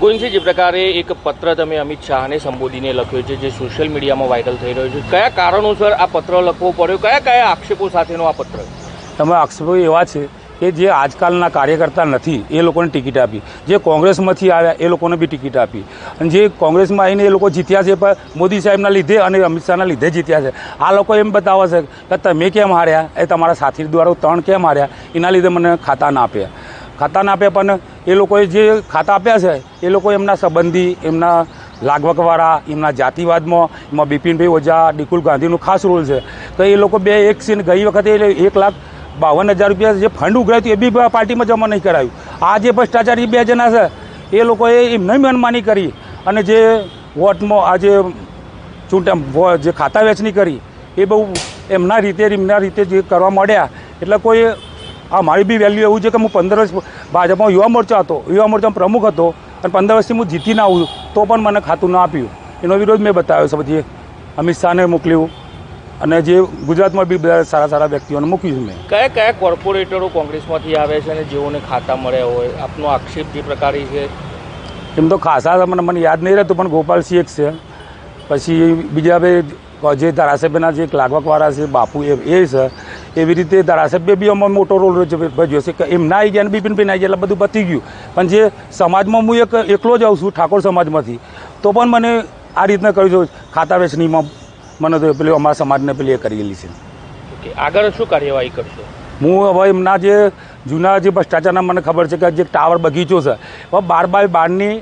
ગોવિંદસિંહ, જે પ્રકારે એક પત્ર તમે અમિત શાહને સંબોધીને લખ્યો છે, જે સોશિયલ મીડિયામાં વાયરલ થઈ રહ્યો છે, કયા કારણોસર આ પત્ર લખવો પડ્યો, કયા કયા આક્ષેપો સાથેનો આ પત્ર? તમે આક્ષેપો એવા છે કે જે આજકાલના કાર્યકર્તા નથી એ લોકોને ટિકિટ આપી, જે કોંગ્રેસમાંથી આવ્યા એ લોકોને બી ટિકિટ આપી, અને જે કોંગ્રેસમાં આવીને એ લોકો જીત્યા છે પણ મોદી સાહેબના લીધે અને અમિત શાહના લીધે જીત્યા છે. આ લોકો એમ બતાવે છે કે તમે કેમ હાર્યા, એ તમારા સાથી દ્વારા 3 કેમ હાર્યા, એના લીધે મને ખાતા ના આપ્યા. પણ એ લોકોએ જે ખાતા આપ્યા છે એ લોકો એમના સંબંધી, એમના લાગવકવાળા, એમના જાતિવાદમાં, એમાં બિપિનભાઈ ઓઝા, ડિકુલ ગાંધીનો ખાસ રોલ છે. તો એ લોકો બે એક છે, ગઈ વખતે 1,52,000 રૂપિયા જે ફંડ ઉઘરાયું એ બી પાર્ટીમાં જમા નહીં કરાયું. આ જે ભ્રષ્ટાચારી 2 જણા છે એ લોકોએ એમને મનમાની કરી અને જે વોટમાં આજે જે ખાતા વેચણી કરી એ બહુ એમના રીતે જે કરવા માંડ્યા. એટલે કોઈ મારી બી વેલ્યુ એવું છે કે હું 15 વર્ષ ભાજપમાં યુવા મોરચામાં પ્રમુખ હતો અને 15 વર્ષથી હું જીતી ના આવું તો પણ મને ખાતું ના આપ્યું. એનો વિરોધ મેં બતાવ્યો છે. પછી અમિત શાહને મોકલ્યું અને જે ગુજરાતમાં બી બધા સારા વ્યક્તિઓને મૂક્યું મેં. કયા કોર્પોરેટરો કોંગ્રેસમાંથી આવે છે અને જેઓને ખાતા મળ્યા હોય, આપનો આક્ષેપ જે પ્રકારે છે? એમ તો ખાસા મને યાદ નહીં રહેતું, પણ ગોપાલસિંહ એક છે, પછી બીજા બે જે ધારાસભ્યના જે લાગવકવાળા છે બાપુ એ છે. એવી રીતે ધારાસભ્ય બી અમારો મોટો રોલ ભજ્યો છે કે એમના આવી ગયા અને બિપિનભાઈ આવી ગયા એટલે બધું પતી ગયું. પણ જે સમાજમાં હું એકલો જ આવું છું ઠાકોર સમાજમાંથી, તો પણ મને આ રીતના કર્યું છે. ખાતા વેચણીમાં મને તો પેલું અમારા સમાજને પેલી એ કરેલી છે. ઓકે, આગળ શું કાર્યવાહી કરશો? હું હવે એમના જે જૂના જે ભ્રષ્ટાચારના મને ખબર છે કે જે ટાવર બગીચો છે હવે 12x12ની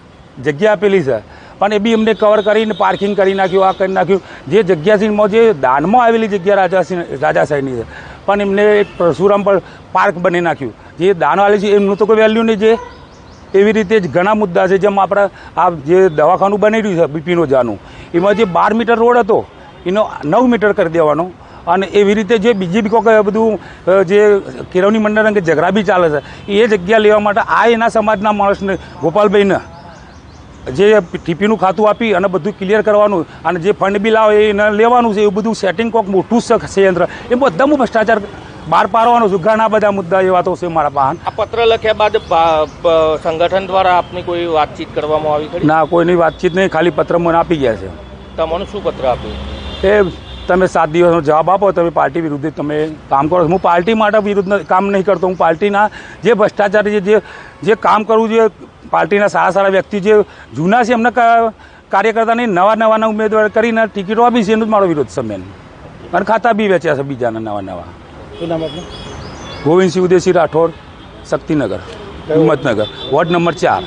જગ્યા આપેલી છે, પણ એ બી એમને કવર કરીને પાર્કિંગ કરી નાખ્યું, આ કરી નાખ્યું. જે જગ્યા જે દાનમાં આવેલી જગ્યા રાજાશાહીની છે, પણ એમને એક પરશુરામ પર પાર્ક બની નાખ્યું. જે દાન આવેલી છે એમનું તો કોઈ વેલ્યુ નહીં. જે એવી રીતે જ ઘણા મુદ્દા છે. જેમ આપણે આ જે દવાખાનું બની રહ્યું છે બિપિન ઓઝાનું, એમાં જે 12 મીટર રોડ હતો એનો 9 મીટર કરી દેવાનો. અને એવી રીતે જે બીજી બી કોઈ બધું જે કેળવણી મંડળ અંગે ઝઘડા બી ચાલે છે એ જગ્યા લેવા માટે આ એના સમાજના માણસને ગોપાલભાઈને જે ટીપીનું ખાતું આપી અને બધું ક્લિયર કરવાનું અને જે ફંડ બી લાવે એને લેવાનું છે. એવું બધું સેટિંગ કોઈક મોટું ષડયંત્ર એ બધા હું ભ્રષ્ટાચાર બહાર પાડવાનો છું. ઘણા બધા મુદ્દા એવા તો છે મારા પાસે. આ પત્ર લખ્યા બાદ સંગઠન દ્વારા આપની કોઈ વાતચીત કરવામાં આવી ખરી? ના, કોઈની વાતચીત નહીં, ખાલી પત્ર મને આપી ગયા છે. તમને શું પત્ર આપ્યું? એ તમે 7 દિવસનો જવાબ આપો, તમે પાર્ટી વિરુદ્ધ તમે કામ કરો. હું પાર્ટી માટે વિરુદ્ધ કામ નહીં કરતો. હું પાર્ટીના જે ભ્રષ્ટાચારી જે કામ કરવું જોઈએ, પાર્ટીના સારા વ્યક્તિ જે જૂના છે એમને કાર્યકર્તાને નવા ઉમેદવાર કરીને ટિકિટો આપી છે, એનો જ મારો વિરોધ છે મેન. અને ખાતા બી વેચ્યા છે બીજાના નવા. શું નામ આપનું? Gobind Singh Udaysinh Rathod, Shaktinagar, Himmatnagar, ward number 4.